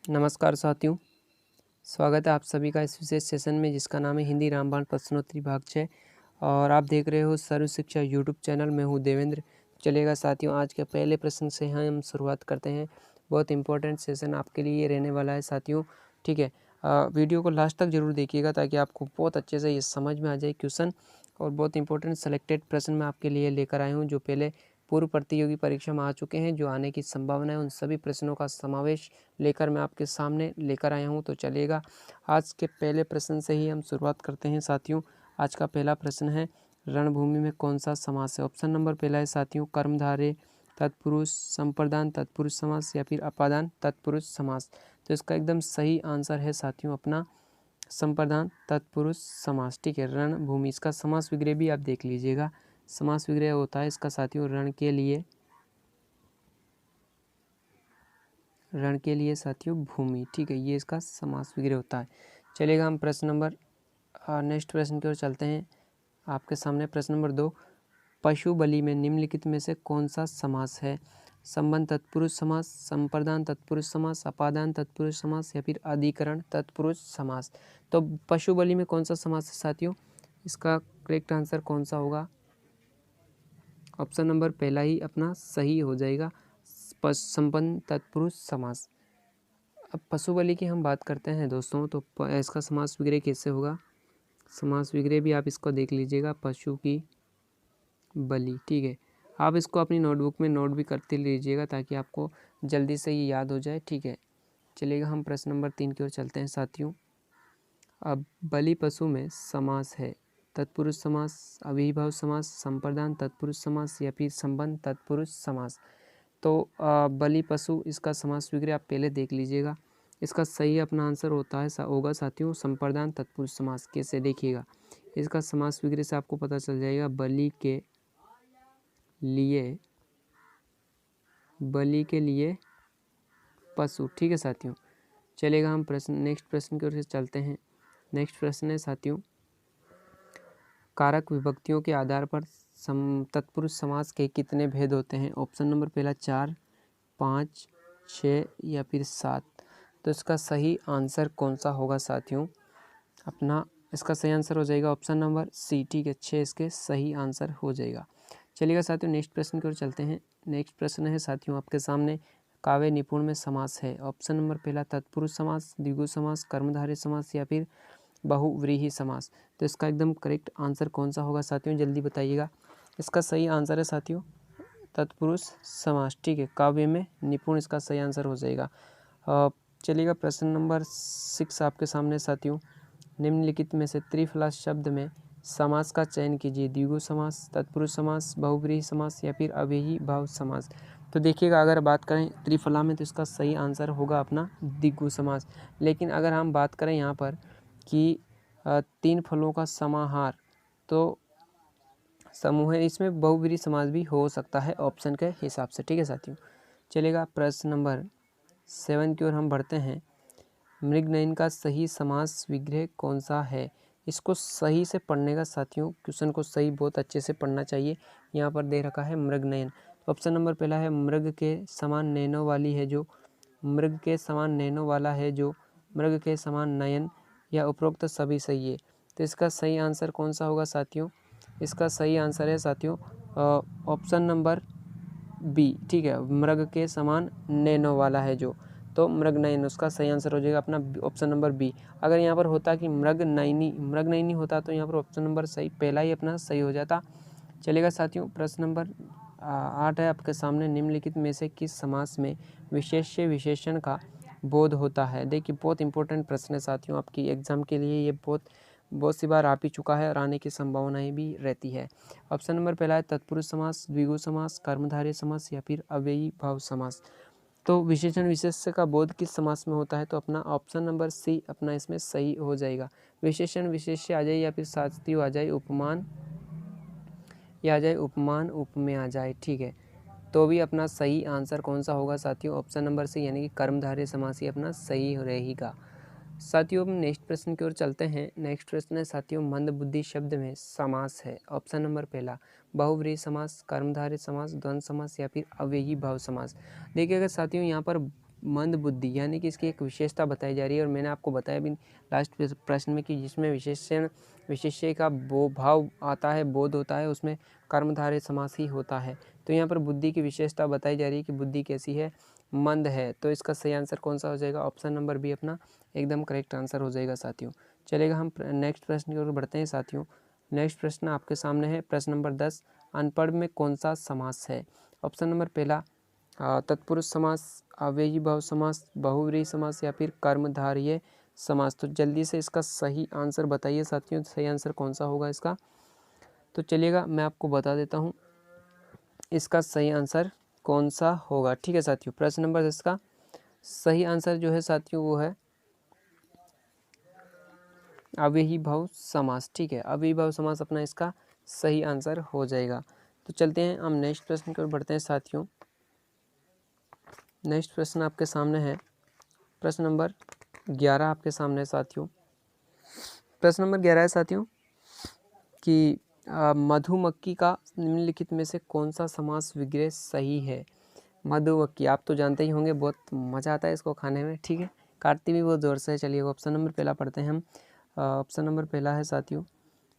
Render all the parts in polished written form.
नमस्कार साथियों, स्वागत है आप सभी का इस विशेष सेशन में जिसका नाम है हिंदी रामबाण प्रश्नोत्तरी भाग 6 और आप देख रहे हो सर्व शिक्षा यूट्यूब चैनल में हूँ देवेंद्र। चलेगा साथियों, आज के पहले प्रश्न से हम शुरुआत करते हैं। बहुत इंपॉर्टेंट सेशन आपके लिए रहने वाला है साथियों, ठीक है। वीडियो को लास्ट तक जरूर देखिएगा ताकि आपको बहुत अच्छे से ये समझ में आ जाए क्वेश्चन। और बहुत इंपॉर्टेंट सेलेक्टेड प्रश्न मैं आपके लिए लेकर आया हूँ जो पहले पूर्व प्रतियोगी परीक्षा में आ चुके हैं, जो आने की संभावना है, उन सभी प्रश्नों का समावेश लेकर मैं आपके सामने लेकर आया हूं। तो चलिएगा, आज के पहले प्रश्न से ही हम शुरुआत करते हैं साथियों। आज का पहला प्रश्न है, रणभूमि में कौन सा समास है। ऑप्शन नंबर पहला है साथियों, कर्मधारय तत्पुरुष, संप्रदान तत्पुरुष समास या फिर अपादान तत्पुरुष समास। तो इसका एकदम सही आंसर है साथियों अपना संप्रदान तत्पुरुष समास, ठीक है। रणभूमि, इसका समास विग्रह भी आप देख लीजिएगा। समास विग्रह होता है इसका साथियों रण के लिए साथियों भूमि, ठीक है। ये इसका समास विग्रह होता है। चलेगा, हम प्रश्न नंबर नेक्स्ट प्रश्न की ओर चलते हैं। आपके सामने प्रश्न नंबर 2, पशु बलि में निम्नलिखित में से कौन सा समास है। संबंध तत्पुरुष समास, संप्रदान तत्पुरुष समास, अपादान तत्पुरुष समास या फिर अधिकरण तत्पुरुष समास। तो पशु बलि में कौन सा समास है साथियों, इसका करेक्ट आंसर कौन सा होगा। ऑप्शन नंबर पहला ही अपना सही हो जाएगा, संपन्न तत्पुरुष समास। अब पशु बलि की हम बात करते हैं दोस्तों, तो इसका समास विग्रह कैसे होगा। समास विग्रह भी आप इसको देख लीजिएगा, पशु की बलि, ठीक है। आप इसको अपनी नोटबुक में नोट भी करते लीजिएगा ताकि आपको जल्दी से ये याद हो जाए, ठीक है। चलिएगा, हम प्रश्न नंबर 3 की ओर चलते हैं साथियों। अब बलि पशु में समास है तत्पुरुष समास, अविभाव समास, संप्रदान तत्पुरुष समास या फिर संबंध तत्पुरुष समास। तो बलि पशु, इसका समास विग्रह आप पहले देख लीजिएगा। इसका सही अपना आंसर होगा साथियों संप्रदान तत्पुरुष समास। कैसे, देखिएगा, इसका समास विग्रह से आपको पता चल जाएगा, बलि के लिए पशु, ठीक है साथियों। चलेगा, हम नेक्स्ट प्रश्न की ओर से चलते हैं। नेक्स्ट प्रश्न है साथियों, कारक विभक्तियों के आधार पर तत्पुरुष समास के कितने भेद होते हैं। ऑप्शन नंबर पहला 4, 5, 6 या फिर 7। तो इसका सही आंसर कौन सा होगा साथियों, अपना इसका सही आंसर हो जाएगा ऑप्शन नंबर सी, ठीक है। 6 इसके सही आंसर हो जाएगा। चलिएगा साथियों, नेक्स्ट प्रश्न की ओर चलते हैं। नेक्स्ट प्रश्न है साथियों आपके सामने, काव्य निपुण में समास है। ऑप्शन नंबर पहला तत्पुरुष समास, द्विगु समास, कर्मधारय समास या फिर बहुव्रीहि समास। तो इसका एकदम करेक्ट आंसर कौन सा होगा साथियों, जल्दी बताइएगा। इसका सही आंसर है साथियों तत्पुरुष समास, ठीक है। काव्य में निपुण इसका सही आंसर हो जाएगा। चलिएगा, प्रश्न नंबर 6 आपके सामने साथियों, निम्नलिखित में से त्रिफला शब्द में समास का चयन कीजिए। द्विगु समास, तत्पुरुष समास, बहुव्रीहि समास या फिर अव्ययी भाव समास। तो देखिएगा, अगर बात करें त्रिफला में तो इसका सही आंसर होगा अपना द्विगु समास। लेकिन अगर हम बात करें यहाँ पर कि 3 फलों का समाहार, तो समूह है, इसमें बहुव्रीहि समास भी हो सकता है ऑप्शन के हिसाब से, ठीक है साथियों। चलेगा, प्रश्न नंबर 7 की ओर हम बढ़ते हैं। मृगनयन का सही समास विग्रह कौन सा है। इसको सही से पढ़ने का साथियों, क्वेश्चन को सही बहुत अच्छे से पढ़ना चाहिए। यहाँ पर दे रखा है मृगनयन। ऑप्शन नंबर पहला है, मृग के समान नैनों वाली है जो, मृग के समान नैनों वाला है जो, मृग के समान नयन या उपरोक्त सभी सही है। तो इसका सही आंसर कौन सा होगा साथियों, इसका सही आंसर है साथियों ऑप्शन नंबर बी, ठीक है। मृग के समान नैनों वाला है जो, तो मृगनयन उसका सही आंसर हो जाएगा अपना ऑप्शन नंबर बी। अगर यहाँ पर होता कि मृगनयनी होता तो यहाँ पर ऑप्शन नंबर सही पहला ही अपना सही हो जाता। चलेगा साथियों, प्रश्न नंबर 8 है आपके सामने, निम्नलिखित में से किस समास में विशेष्य विशेषण का बोध होता है। देखिए, बहुत इंपॉर्टेंट प्रश्न है साथियों, आपकी एग्जाम के लिए ये बहुत सी बार आ भी चुका है और आने की संभावनाएं भी रहती है। ऑप्शन नंबर पहला है तत्पुरुष समास, द्विगु समास, कर्मधारय समास या फिर अव्ययी भाव समास। तो विशेषण विशेष्य का बोध किस समास में होता है, तो अपना ऑप्शन नंबर सी अपना इसमें सही हो जाएगा। विशेषण विशेष्य आ जाए या फिर साथियों आ जाए उपमान, या आ जाए उपमान उपमेय आ जाए, ठीक है। तो भी अपना सही आंसर कौन सा होगा साथियों, ऑप्शन नंबर सी यानी कि कर्मधारय समास ही अपना सही रहेगा। साथियों, हम नेक्स्ट प्रश्न की ओर चलते हैं। नेक्स्ट प्रश्न है साथियों, मंदबुद्धि शब्द में समास है। ऑप्शन नंबर पहला बहुव्रीहि समास, कर्मधारय समास, द्वंद्व समास या फिर अव्ययी भाव समास। देखिएगा साथियों, यहाँ पर मंद बुद्धि यानी कि इसकी एक विशेषता बताई जा रही है। और मैंने आपको बताया भी लास्ट प्रश्न में कि जिसमें विशेष्य का भाव आता है, बोध होता है, उसमें कर्मधारय समास ही होता है। तो यहाँ पर बुद्धि की विशेषता बताई जा रही है कि बुद्धि कैसी है, मंद है। तो इसका सही आंसर कौन सा हो जाएगा? ऑप्शन नंबर बी अपना एकदम करेक्ट आंसर हो जाएगा साथियों। चलेगा, हम नेक्स्ट प्रश्न की ओर बढ़ते हैं साथियों। नेक्स्ट प्रश्न आपके सामने है, प्रश्न नंबर 10, अनपढ़ में कौन सा समास है? ऑप्शन नंबर पहला तत्पुरुष समास, अव्ययी भाव समास, बहुव्रीहि समास या फिर कर्मधारय समास। तो जल्दी से इसका सही आंसर बताइए साथियों, सही आंसर कौन सा होगा इसका? तो चलिएगा मैं आपको बता देता हूँ इसका सही आंसर कौन सा होगा। ठीक है साथियों, प्रश्न नंबर 10 का सही आंसर जो है साथियों वो है अव्ययी भाव समास। ठीक है, अव्ययी भाव समास अपना इसका सही आंसर हो जाएगा। तो चलते हैं हम नेक्स्ट प्रश्न की ओर बढ़ते हैं साथियों। नेक्स्ट प्रश्न आपके सामने है, प्रश्न नंबर 11 आपके सामने है साथियों। प्रश्न नंबर 11 है साथियों कि मधुमक्खी का निम्नलिखित में से कौन सा समास विग्रह सही है? मधुमक्खी आप तो जानते ही होंगे, बहुत मज़ा आता है इसको खाने में। ठीक है, काटती भी बहुत ज़ोर से है। चलिए ऑप्शन नंबर पहला पढ़ते हैं हम। ऑप्शन नंबर पहला है साथियों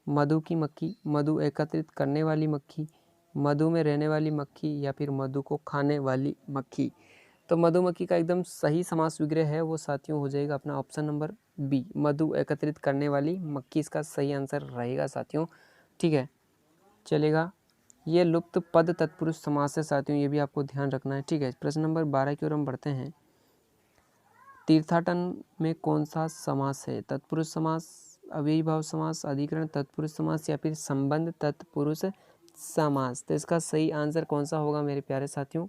मधु की मक्खी, मधु एकत्रित करने वाली मक्खी, मधु में रहने वाली मक्खी या फिर मधु को खाने वाली मक्खी। तो मधुमक्खी का एकदम सही समास विग्रह है वो साथियों हो जाएगा अपना ऑप्शन नंबर बी, मधु एकत्रित करने वाली मक्खी इसका सही आंसर रहेगा साथियों। ठीक है, चलेगा। ये लुप्त पद तत्पुरुष समास है साथियों, ये भी आपको ध्यान रखना है। ठीक है, प्रश्न नंबर 12 की ओर हम बढ़ते हैं। तीर्थाटन में कौन सा समास है? तत्पुरुष समास, अव्ययी भाव समास, अधिकरण तत्पुरुष समास या फिर संबंध तत्पुरुष समास। तो इसका सही आंसर कौन सा होगा मेरे प्यारे साथियों?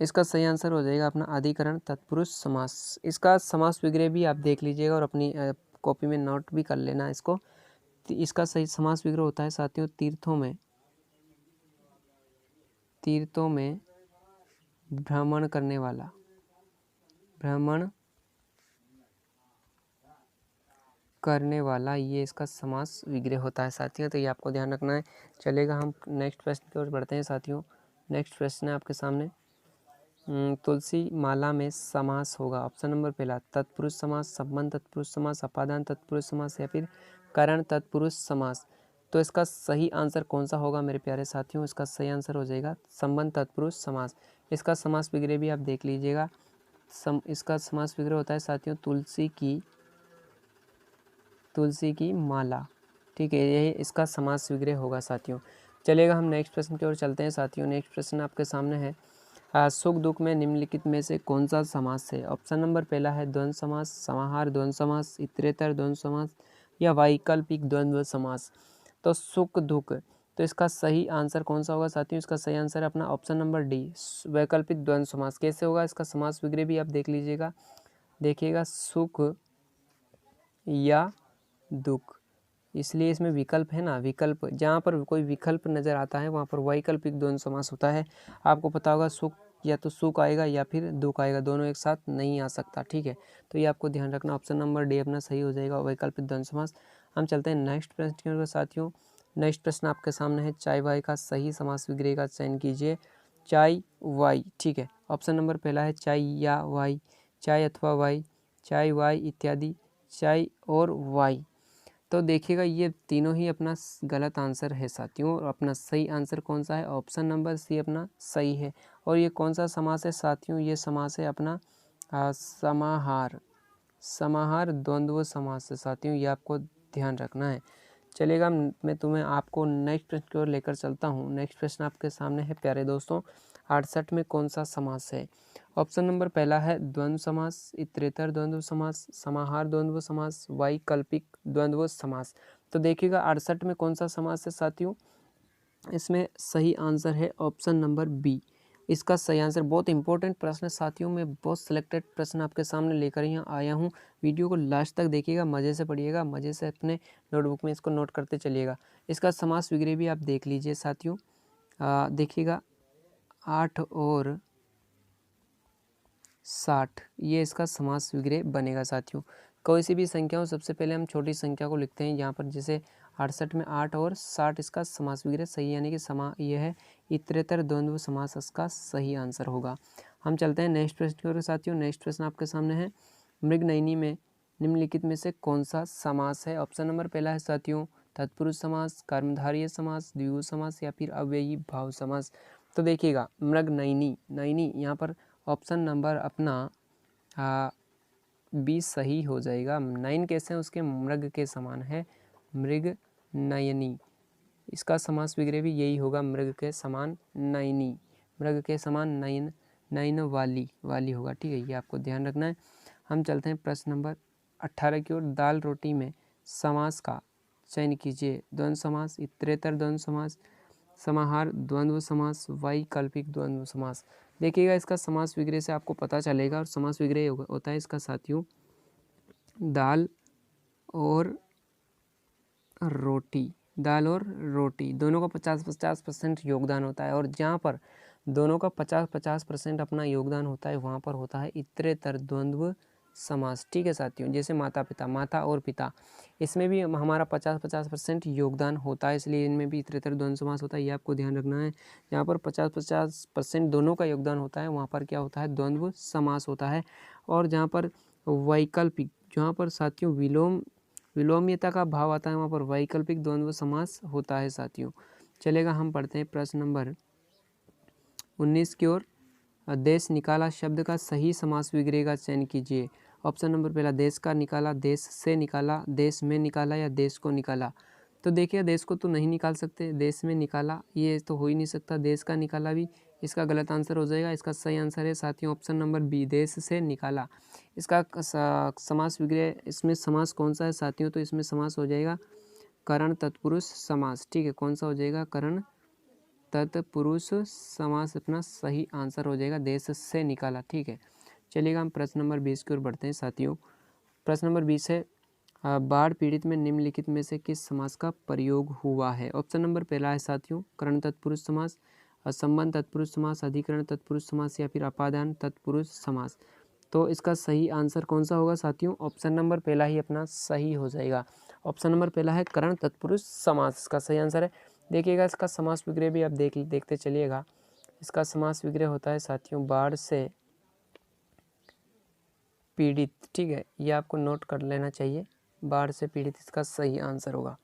इसका सही आंसर हो जाएगा अपना अधिकरण तत्पुरुष समास। इसका समास विग्रह भी आप देख लीजिएगा और अपनी कॉपी में नोट भी कर लेना इसको। इसका सही समास विग्रह होता है साथियों तीर्थों में भ्रमण करने वाला, भ्रमण करने वाला, ये इसका समास विग्रह होता है साथियों। तो ये आपको ध्यान रखना है। चलेगा, हम नेक्स्ट प्रश्न की ओर बढ़ते हैं साथियों। नेक्स्ट प्रश्न है आपके सामने, तुलसी माला में समास होगा। ऑप्शन नंबर पहला तत्पुरुष समास, संबंध तत्पुरुष समास, अपादान तत्पुरुष समास या फिर करण तत्पुरुष समास। तो इसका सही आंसर कौन सा होगा मेरे प्यारे साथियों? इसका सही आंसर हो जाएगा संबंध तत्पुरुष समास। इसका समास विग्रह भी आप देख लीजिएगा। इसका समास विग्रह होता है साथियों तुलसी की माला। ठीक है, यही इसका समास विग्रह होगा साथियों। चलेगा, हम नेक्स्ट प्रश्न की ओर चलते हैं साथियों। नेक्स्ट प्रश्न आपके सामने है, सुख दुख में निम्नलिखित में से कौन सा समास है? ऑप्शन नंबर पहला है द्वंद्व समास, समाहार द्वंद्व समास, इतरेतर द्वंद्व समास या वैकल्पिक द्वंद्व समास। तो सुख दुख, तो इसका सही आंसर कौन सा होगा साथियों? इसका सही आंसर अपना ऑप्शन नंबर डी, वैकल्पिक द्वंद्व समास। कैसे होगा इसका समास विग्रह भी आप देख लीजिएगा, देखिएगा सुख या दुख, इसलिए इसमें विकल्प है ना, विकल्प जहाँ पर कोई विकल्प नज़र आता है वहाँ पर वैकल्पिक द्वंद्व समास होता है। आपको पता होगा सुख या तो सुख आएगा या फिर दुख आएगा, दोनों एक साथ नहीं आ सकता। ठीक है, तो ये आपको ध्यान रखना, ऑप्शन नंबर डी अपना सही हो जाएगा वैकल्पिक द्वंद्व समास। हम चलते हैं नेक्स्ट प्रश्न की ओर साथियों। नेक्स्ट प्रश्न आपके सामने है, चाय वाई का सही समास विग्रह का चयन कीजिए। चाय वाई, ठीक है, ऑप्शन नंबर पहला है चाय या वाई, चाय अथवा वाई, चाय वाई इत्यादि, चाय और वाई। तो देखिएगा ये तीनों ही अपना गलत आंसर है साथियों, और अपना सही आंसर कौन सा है? ऑप्शन नंबर सी अपना सही है। और ये कौन सा समास है साथियों? ये समास है अपना समाहार द्वंद्व समास है साथियों, ये आपको ध्यान रखना है। चलेगा, मैं तुम्हें आपको नेक्स्ट प्रश्न की ओर लेकर चलता हूँ। नेक्स्ट प्रश्न आपके सामने है प्यारे दोस्तों, 68 में कौन सा समास है? ऑप्शन नंबर पहला है द्वंद्व समास, इतरेतर द्वंद्व समास, समाहार द्वंद्व समास, वैकल्पिक द्वंद्व समास। तो देखिएगा 68 में कौन सा समास है साथियों? इसमें सही आंसर है ऑप्शन नंबर बी, इसका सही आंसर। बहुत इंपॉर्टेंट प्रश्न है साथियों, मैं बहुत सिलेक्टेड प्रश्न आपके सामने लेकर यहाँ आया हूँ। वीडियो को लास्ट तक देखिएगा, मज़े से पढ़िएगा, मज़े से अपने नोटबुक में इसको नोट करते चलिएगा। इसका समास विग्रह भी आप देख लीजिए साथियों, देखिएगा 8 और 60, ये इसका समास विग्रह बनेगा साथियों। कोई सी भी संख्या हो, सबसे पहले हम छोटी संख्या को लिखते हैं यहाँ पर, जैसे 68 में 8 और 60 इसका समास विग्रह सही, यानी कि यह है इतरेतर द्वंद्व समास इसका सही आंसर होगा। हम चलते हैं नेक्स्ट प्रश्न की ओर साथियों। नेक्स्ट प्रश्न आपके सामने है, मृगनयनी में निम्नलिखित में से कौन सा समास है? ऑप्शन नंबर पहला है साथियों तत्पुरुष समास, कर्मधारय समास, द्विगु समास या फिर अव्ययी भाव समास। तो देखिएगा मृगनयनी, नयनी यहाँ पर ऑप्शन नंबर अपना 20 सही हो जाएगा। नयन कैसे हैं उसके मृग के समान है, मृग नयनी, इसका समास विग्रह भी यही होगा, मृग के समान नयनी, मृग के समान नयन, नयन वाली होगा। ठीक है, ये आपको ध्यान रखना है। हम चलते हैं प्रश्न नंबर 18 की ओर। दाल रोटी में समास का चयन कीजिए। द्वंद्व समास, इतरेतर द्वंद्व समास, समाहार द्वंद्व समास, वैकल्पिक द्वंद्व समास। देखिएगा इसका समास विग्रह से आपको पता चलेगा, और समास विग्रह होता है इसका साथियों दाल और रोटी, दाल और रोटी दोनों का 50-50% योगदान होता है, और जहाँ पर दोनों का 50-50% अपना योगदान होता है वहाँ पर होता है इतरेतर द्वंद्व समास। ठीक है साथियों, जैसे माता पिता, माता और पिता, इसमें भी हमारा 50-50% योगदान होता है, इसलिए इनमें भी इतरेतर द्वंद्व समास होता है, ये आपको ध्यान रखना है। जहाँ पर 50-50% दोनों का योगदान होता है वहाँ पर क्या होता है, द्वंद्व समास होता है। और जहाँ पर वैकल्पिक, जहाँ पर साथियों विलोम्यता का भाव आता है वहाँ पर वैकल्पिक द्वंद्व समास होता है साथियों। चलेगा, हम पढ़ते हैं प्रश्न नंबर 19 की ओर। देश निकाला शब्द का सही समास विग्रह का चयन कीजिए। ऑप्शन नंबर पहला देश का निकाला, देश से निकाला, देश में निकाला या देश को निकाला। तो देखिए देश को तो नहीं निकाल सकते, देश में निकाला ये तो हो ही नहीं सकता, देश का निकाला भी इसका गलत आंसर हो जाएगा। इसका सही आंसर है साथियों ऑप्शन नंबर बी, देश से निकाला। इसका समास विग्रह, इसमें समास कौन सा है साथियों? तो इसमें समास हो जाएगा करण तत्पुरुष समास। ठीक है, कौन सा हो जाएगा? करण तत्पुरुष समास अपना सही आंसर हो जाएगा, देश से निकाला। ठीक है, चलिएगा हम प्रश्न नंबर 20 की ओर बढ़ते हैं साथियों। प्रश्न नंबर 20 है, बाढ़ पीड़ित में निम्नलिखित में से किस समास का प्रयोग हुआ है? ऑप्शन नंबर पहला है साथियों करण तत्पुरुष समास, संबंध तत्पुरुष समास, अधिकरण तत्पुरुष समास या फिर अपादान तत्पुरुष समास। तो इसका सही आंसर कौन सा होगा साथियों? ऑप्शन नंबर पहला ही अपना सही हो जाएगा। ऑप्शन नंबर पहला है करण तत्पुरुष समास, इसका सही आंसर है। देखिएगा इसका समास विग्रह भी आप देखते चलिएगा। इसका समास विग्रह होता है साथियों बाढ़ से पीड़ित। ठीक है, ये आपको नोट कर लेना चाहिए, बाढ़ से पीड़ित इसका सही आंसर होगा।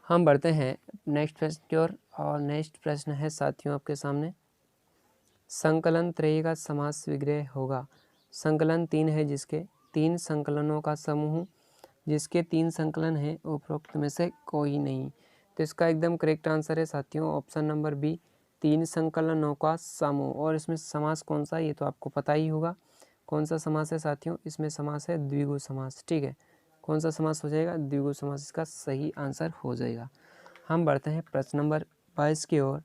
हम बढ़ते हैं नेक्स्ट प्रश्न की ओर, और नेक्स्ट प्रश्न है साथियों आपके सामने, संकलन त्रय का समास विग्रह होगा। संकलन 3 है जिसके 3 संकलनों का समूह, जिसके 3 संकलन हैं उपरोक्त में से कोई नहीं। तो इसका एकदम करेक्ट आंसर है साथियों ऑप्शन नंबर बी, 3 संकलनों का समूह। और इसमें समास कौन सा, ये तो आपको पता ही होगा कौन सा समास है साथियों, इसमें समास है द्विगु समास। ठीक है, कौन सा समास हो जाएगा? द्विगु समास इसका सही आंसर हो जाएगा। हम बढ़ते हैं प्रश्न नंबर 22 की ओर।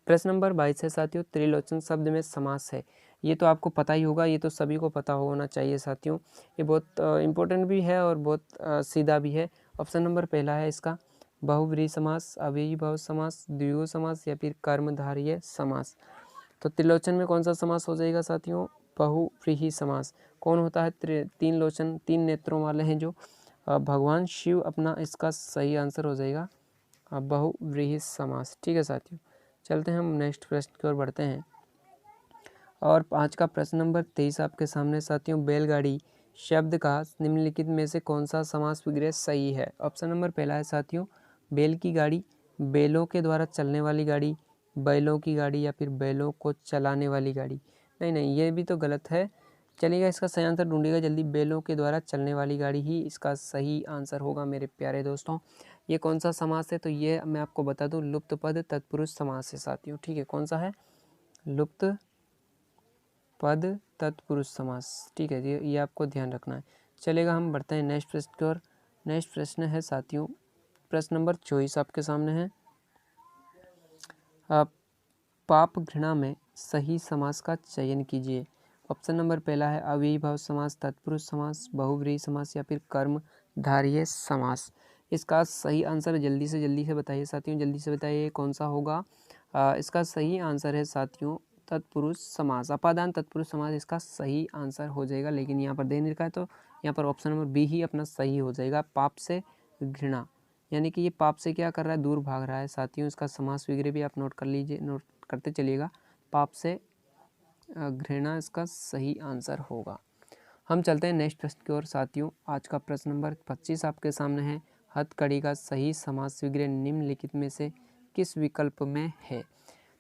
प्रश्न नंबर 22 है साथियों, त्रिलोचन शब्द में समास है। ये तो आपको पता ही होगा, ये तो सभी को पता होना चाहिए साथियों, ये बहुत इंपॉर्टेंट भी है और बहुत सीधा भी है। ऑप्शन नंबर पहला है इसका बहुव्रीहि समास, अव्ययी भाव समास, द्विगु समास या फिर कर्मधारय समास। तो त्रिलोचन में कौन सा समास हो जाएगा साथियों? बहुव्रीहि समास। कौन होता है? तीन लोचन, 3 नेत्रों वाले हैं जो भगवान शिव, अपना इसका सही आंसर हो जाएगा बहुव्रीहि समास। ठीक है साथियों, चलते हैं हम नेक्स्ट प्रश्न की ओर बढ़ते हैं। और 5 का प्रश्न नंबर 23 आपके सामने साथियों, बैलगाड़ी शब्द का निम्नलिखित में से कौन सा समास विग्रह सही है? ऑप्शन नंबर पहला है साथियों बैल की गाड़ी, बैलों के द्वारा चलने वाली गाड़ी, बैलों की गाड़ी या फिर बैलों को चलाने वाली गाड़ी। नहीं, ये भी तो गलत है। चलिएगा इसका सही आंसर ढूंढिएगा जल्दी, बैलों के द्वारा चलने वाली गाड़ी ही इसका सही आंसर होगा मेरे प्यारे दोस्तों। ये कौन सा समास है? तो ये मैं आपको बता दूं लुप्त पद तत्पुरुष समास है साथियों। ठीक है, कौन सा है? लुप्त पद तत्पुरुष समास। ठीक है, ये आपको ध्यान रखना है। चलेगा, हम बढ़ते हैं नेक्स्ट प्रश्न की ओर। नेक्स्ट प्रश्न है साथियों प्रश्न नंबर 24 आपके सामने है, पाप घृणा में सही समास का चयन कीजिए। ऑप्शन नंबर पहला है अव्ययी भाव समास, तत्पुरुष समास, बहुव्रीहि समास या फिर कर्मधारय समास। इसका सही आंसर जल्दी से बताइए साथियों, जल्दी से बताइए कौन सा होगा। इसका सही आंसर है साथियों तत्पुरुष समास, अपादान तत्पुरुष समास इसका सही आंसर हो जाएगा। लेकिन यहाँ पर दे नहीं रखा है तो यहाँ पर ऑप्शन नंबर बी ही अपना सही हो जाएगा, पाप से घृणा, यानी कि ये पाप से क्या कर रहा है, दूर भाग रहा है साथियों। इसका समास वगैरह भी आप नोट कर लीजिए, नोट करते चलिएगा। पाप से घृणा इसका सही आंसर होगा। हम चलते हैं नेक्स्ट प्रश्न की ओर साथियों। आज का प्रश्न नंबर 25 आपके सामने है। हथकड़ी का सही समास विग्रह निम्नलिखित में से किस विकल्प में है?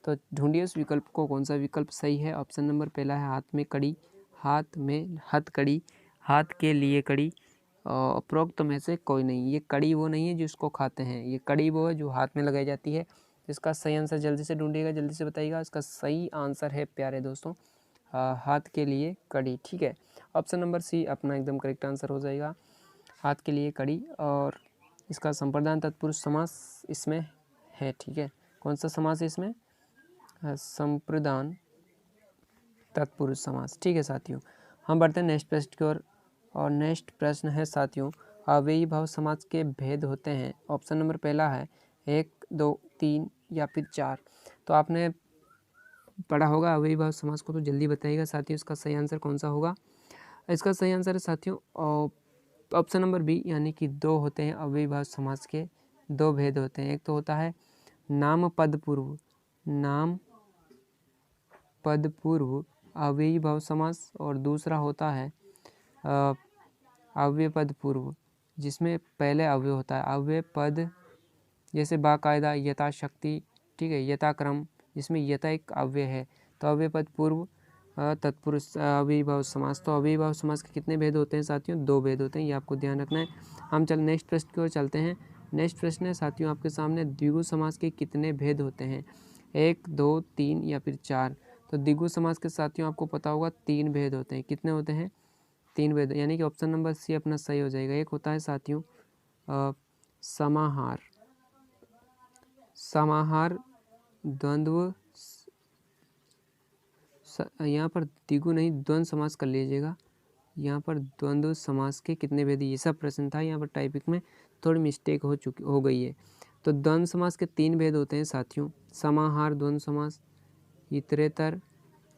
तो ढूंढिए उस विकल्प को, कौन सा विकल्प सही है। ऑप्शन नंबर पहला है हाथ में कड़ी, हाथ में हथकड़ी, हाथ के लिए कड़ी, उपरोक्त में से कोई नहीं। ये कड़ी वो नहीं है जिसको खाते हैं, ये कड़ी वो है जो हाथ में लगाई जाती है। इसका सही आंसर जल्दी से ढूंढिएगा, जल्दी से बताइएगा। इसका सही आंसर है प्यारे दोस्तों हाथ के लिए कड़ी। ठीक है, ऑप्शन नंबर सी अपना एकदम करेक्ट आंसर हो जाएगा, हाथ के लिए कड़ी। और इसका संप्रदान तत्पुरुष समास इसमें है। ठीक है, कौन सा समास है इसमें? संप्रदान तत्पुरुष समास। ठीक है साथियों, हम बढ़ते हैं नेक्स्ट प्रश्न की ओर। और नेक्स्ट प्रश्न है साथियों, अव्ययी भाव समास के भेद होते हैं। ऑप्शन नंबर पहला है 1, 2, 3 या फिर 4। तो आपने पढ़ा होगा अव्ययी भाव समास को, तो जल्दी बताइएगा साथियों इसका सही आंसर कौन सा होगा। इसका सही आंसर है साथियों ऑप्शन नंबर बी, यानी कि 2 होते हैं अव्ययी भाव समास के, 2 भेद होते हैं। एक तो होता है नाम पद पूर्व, नाम पद पूर्व अव्ययी भाव समास, और दूसरा होता है अव्यय पद पूर्व, जिसमें पहले अव्यय होता है। अव्यय पद जैसे बाकायदा, यथाशक्ति, ठीक है, यथाक्रम, जिसमें यथा एक अव्यय है। तो अव्यय पद पूर्व तत्पुरुष अव्ययी भाव समास। तो अव्ययी भाव समास के कितने भेद होते हैं साथियों? 2 भेद होते हैं, ये आपको ध्यान रखना है। हम नेक्स्ट प्रश्न की ओर चलते हैं। नेक्स्ट प्रश्न है साथियों आपके सामने, द्विगु समास के कितने भेद होते हैं? 1, 2, 3 या फिर 4। तो द्विगु समास के साथियों आपको पता होगा 3 भेद होते हैं। कितने होते हैं? 3 भेद, यानी कि ऑप्शन नंबर सी अपना सही हो जाएगा। एक होता है साथियों समाहार, समाहार द्वंद्व, यहाँ पर द्विगु नहीं द्वंद्व समास कर लीजिएगा। यहाँ पर द्वंद्व समास के कितने भेद, ये सब प्रश्न था, यहाँ पर टाइपिंग में थोड़ी मिस्टेक हो गई है। तो द्वंद्व समास के 3 भेद होते हैं साथियों, समाहार द्वंद्व समास, इतरेतर,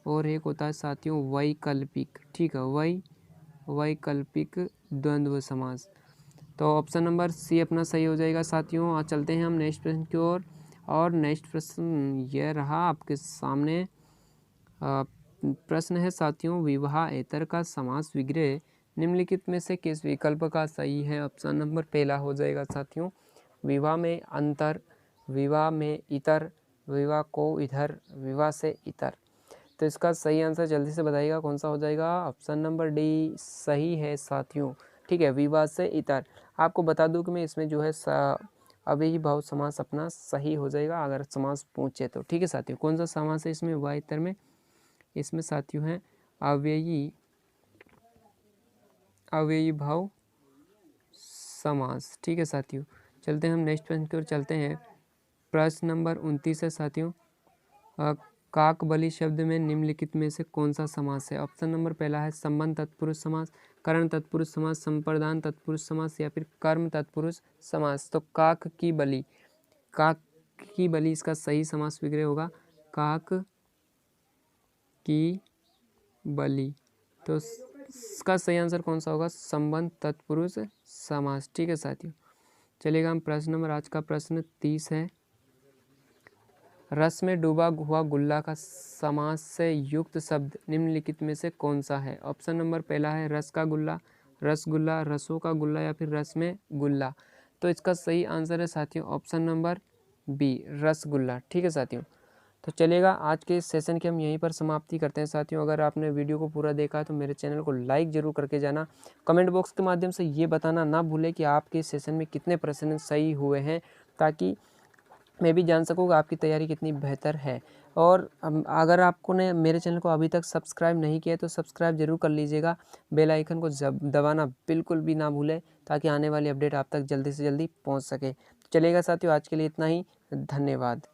और एक होता है साथियों वैकल्पिक। ठीक है, वैकल्पिक द्वंद्व समास। तो ऑप्शन नंबर सी अपना सही हो जाएगा साथियों। आज चलते हैं हम नेक्स्ट प्रश्न की ओर। और नेक्स्ट प्रश्न यह रहा आपके सामने। प्रश्न है साथियों, विवाहेतर का समास विग्रह निम्नलिखित में से किस विकल्प का सही है? ऑप्शन नंबर पहला हो जाएगा साथियों विवाह में अंतर, विवाह में इतर, विवाह को इधर, विवाह से इतर। तो इसका सही आंसर जल्दी से बताइएगा कौन सा हो जाएगा। ऑप्शन नंबर डी सही है साथियों। ठीक है, विवाह से इतर। आपको बता दूं कि मैं इसमें जो है अव्ययी भाव समास अपना सही हो जाएगा अगर समास पूछे तो। ठीक है साथियों, कौन सा समास है इसमें विवाह इतर में? इसमें साथियों है अव्ययी भाव समास। ठीक है साथियों, चलते हैं हम नेक्स्ट प्रश्न की ओर चलते हैं। प्रश्न नंबर 29 है साथियों, काकबली शब्द में निम्नलिखित में से कौन सा समास है? ऑप्शन नंबर पहला है संबंध तत्पुरुष समास, करण तत्पुरुष समास, संप्रदान तत्पुरुष समास या फिर कर्म तत्पुरुष समास। तो काक की बलि इसका सही समास विग्रह होगा, काक की बलि। तो इसका सही आंसर कौन सा होगा? संबंध तत्पुरुष समास। ठीक है साथियों, चलिएगा हम प्रश्न नंबर आज का प्रश्न 30 है। रस में डूबा हुआ गुल्ला का समास से युक्त शब्द निम्नलिखित में से कौन सा है? ऑप्शन नंबर पहला है रस का गुल्ला, रसगुल्ला, रसों का गुल्ला या फिर रस में गुल्ला। तो इसका सही आंसर है साथियों ऑप्शन नंबर बी, रसगुल्ला। ठीक है साथियों, तो चलिएगा आज के इस सेशन की हम यहीं पर समाप्ति करते हैं साथियों। अगर आपने वीडियो को पूरा देखा है तो मेरे चैनल को लाइक जरूर करके जाना। कमेंट बॉक्स के माध्यम से ये बताना ना भूलें कि आपके इस सेशन में कितने प्रश्न सही हुए हैं, ताकि मैं भी जान सकूँ कि आपकी तैयारी कितनी बेहतर है। और अगर आपको ने मेरे चैनल को अभी तक सब्सक्राइब नहीं किया तो सब्सक्राइब जरूर कर लीजिएगा। बेल आइकन को दबाना बिल्कुल भी ना भूलें, ताकि आने वाली अपडेट आप तक जल्दी से जल्दी पहुंच सके। चलिएगा साथियों, आज के लिए इतना ही, धन्यवाद।